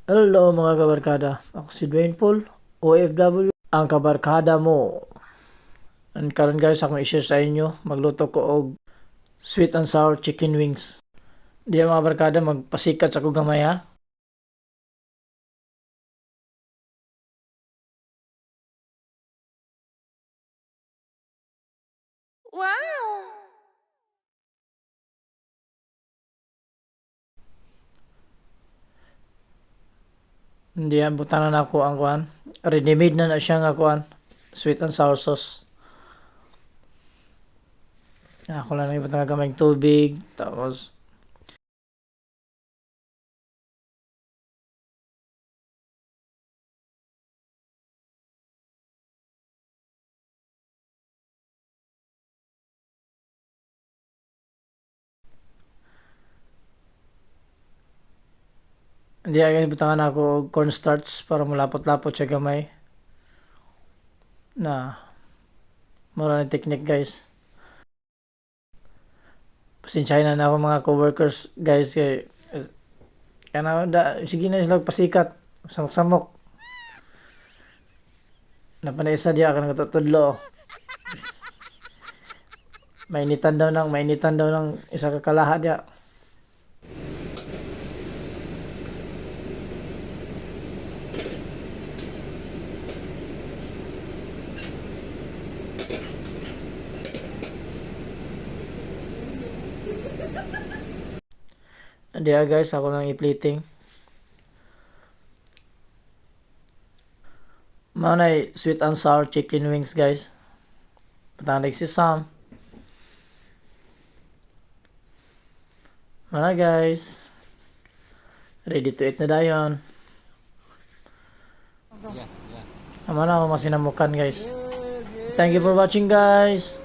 Hello mga kabarkada, ako si Dwayne Paul, OFW, ang kabarkada mo. And karon guys, akong i-share sa inyo, magluto ko og sweet and sour chicken wings. Di mga barkada, magpasikat sa ko gamay ha. Wow! Hindi yan, butanan ako ang kuan. Ready-made na siya nga kuan, sweet and sour sauce. Ako lang may butang gamay tubig, tapos hindi agad butangan ako og cornstarch para mulapot-lapot siya gamay. Na, mura na technique guys. Pasensyahin na ako mga coworkers guys kay kana da sige na sila pasikat samok-samok. Napanaysa diya ka nagtutudlo. Mainitan daw ng isa ka kalaha diya. Diya guys, ako lang i-plating. Manay sweet and sour chicken wings guys. Patanig si Sam. Mana guys. Ready to eat na dayon. Amana ako masinamukan guys. Thank you for watching guys.